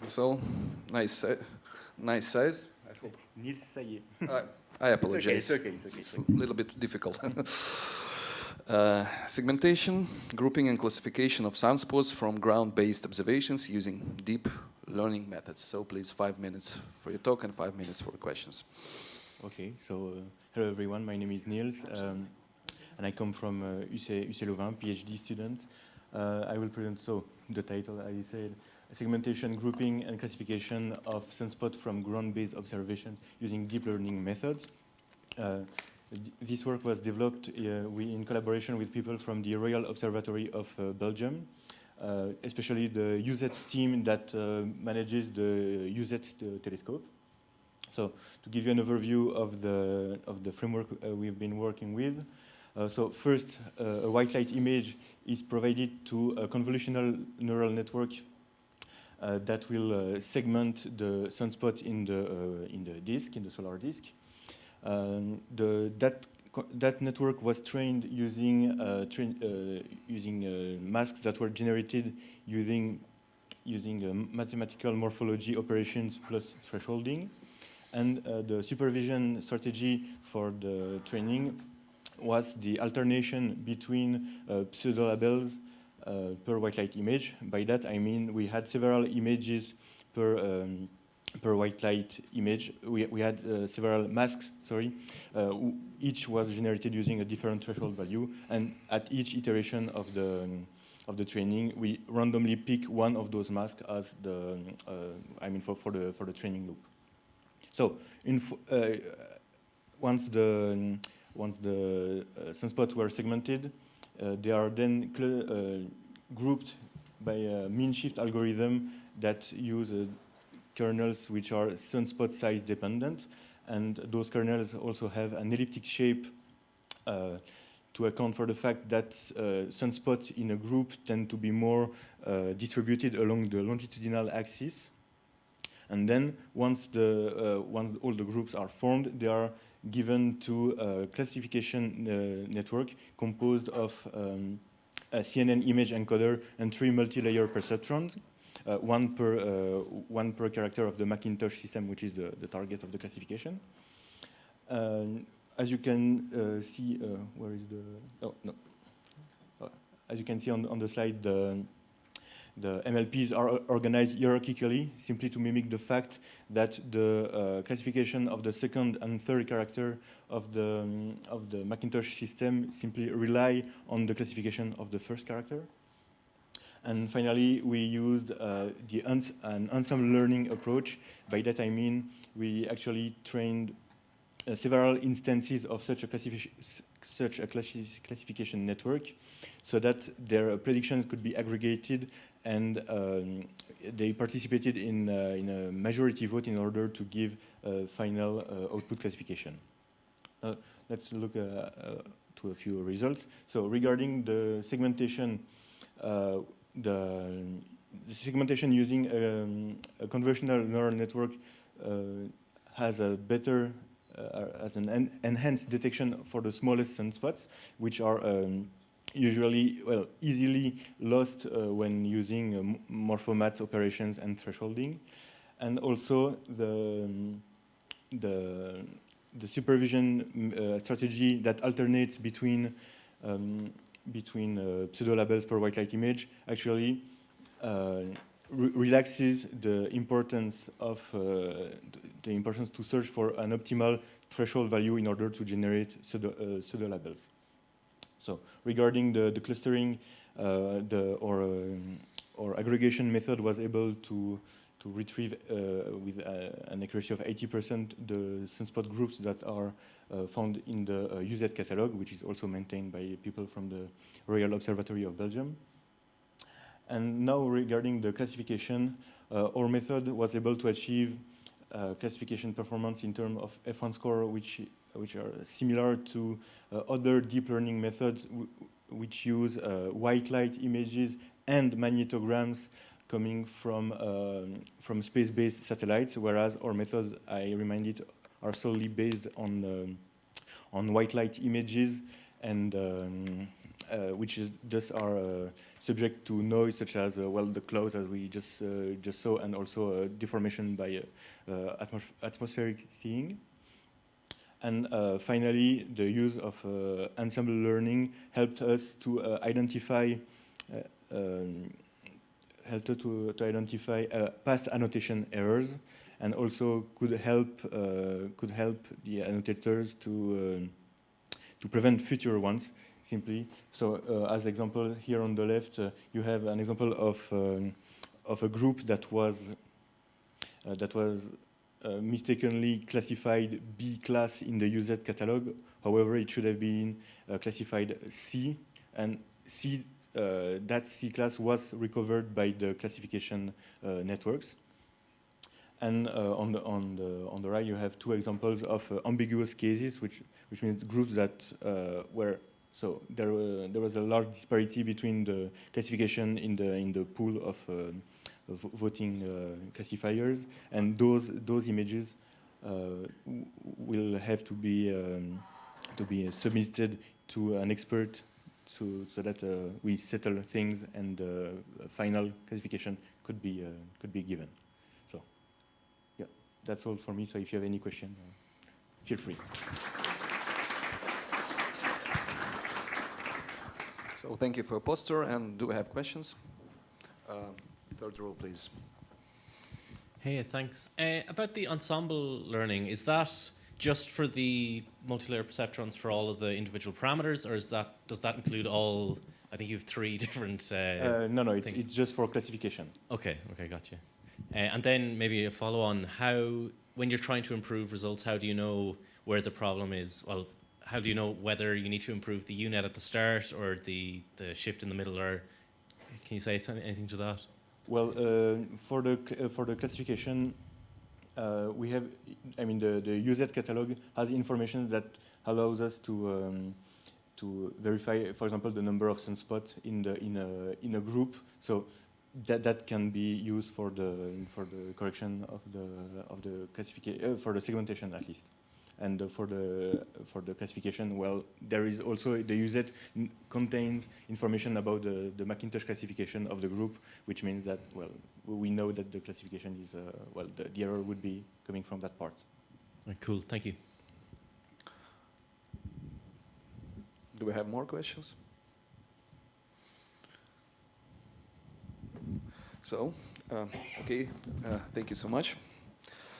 So, nice size, I hope. Niels, Sayez. I apologize. It's okay. It's a little bit difficult. Segmentation, grouping and classification of sunspots from ground-based observations using deep learning methods. So please, 5 minutes for your talk and 5 minutes for questions. Okay, so hello everyone, my name is Niels, and I come from UC Louvain, PhD student. I will present, the title, I said, segmentation, grouping, and classification of sunspots from ground-based observations using deep learning methods. This work was developed in collaboration with people from the Royal Observatory of Belgium, especially the UZ team that manages the UZ telescope. So to give you an overview of the framework we've been working with. So first, a white light image is provided to a convolutional neural network that will segment the sunspot in the disk, in the solar disk. That network was trained using masks that were generated using mathematical morphology operations plus thresholding. And the supervision strategy for the training was the alternation between pseudolabels per white light image. By that I mean we had several images per white light image. We had several masks, sorry. Each was generated using a different threshold value, and at each iteration of the training, we randomly pick one of those masks as the for the training loop. So once the sunspots were segmented, they are then grouped by a mean shift algorithm that use kernels which are sunspot size dependent, and those kernels also have an elliptic shape to account for the fact that sunspots in a group tend to be more distributed along the longitudinal axis. And then once all the groups are formed, they are given to a classification network composed of a CNN image encoder and 3 multi-layer perceptrons, one per character of the Macintosh system, which is the target of the classification. As you can see, where is the? Oh no. As you can see on the slide, the MLPs are organized hierarchically, simply to mimic the fact that the classification of the second and third character of the Macintosh system simply rely on the classification of the first character. And finally, we used an ensemble learning approach. By that I mean we actually trained several instances of such a classification network, so that their predictions could be aggregated, and they participated in a majority vote in order to give a final output classification. Let's look to a few results. So regarding the segmentation, the segmentation using a convolutional neural network has a better as an enhanced detection for the smallest sunspots, which are usually, easily lost when using morphomat operations and thresholding. And also the supervision strategy that alternates between pseudolabels per white light image actually relaxes the importance to search for an optimal threshold value in order to generate pseudolabels. So regarding the clustering, or aggregation method was able to retrieve with an accuracy of 80% the sunspot groups that are found in the UZ catalog, which is also maintained by people from the Royal Observatory of Belgium. And now regarding the classification, our method was able to achieve classification performance in terms of F1 score, which are similar to other deep learning methods which use white light images and magnetograms coming from space-based satellites, whereas our methods, I remind it, are solely based on white light images and which is just are subject to noise, such as well the clouds as we just saw, and also deformation by atmospheric seeing. And finally, the use of ensemble learning helped us to identify past annotation errors, and also could help the annotators to prevent future ones. Simply, so as example here on the left, you have an example of a group that was mistakenly classified B class in the UZ catalog. However, it should have been classified C, and C, that C class was recovered by the classification networks. And on the right, you have two examples of ambiguous cases, which means groups that were. So there was a large disparity between the classification in the pool of voting classifiers, and those images will have to be submitted to an expert, so that we settle things and the final classification could be given. So yeah, that's all for me. So if you have any question, feel free. So thank you for your poster, and do we have questions? Third row, please. Hey, thanks. About the ensemble learning, is that just for the multilayer perceptrons for all of the individual parameters, or does that include all? I think you have 3 different. No, it's just for classification. Okay, gotcha. And then maybe a follow on: how, when you're trying to improve results, how do you know where the problem is? Well, how do you know whether you need to improve the UNet at the start or the shift in the middle? Or can you say anything to that? Well, for the classification, we have. I mean, the UZ catalog has information that allows us to verify, for example, the number of sunspots in a group. So that can be used for the correction of the classification, for the segmentation at least. And for the classification, well, there is also the UZ contains information about the Macintosh classification of the group, which means that, well, we know that the classification is well, the error would be coming from that part. Right, cool, thank you. Do we have more questions? So, okay, thank you so much.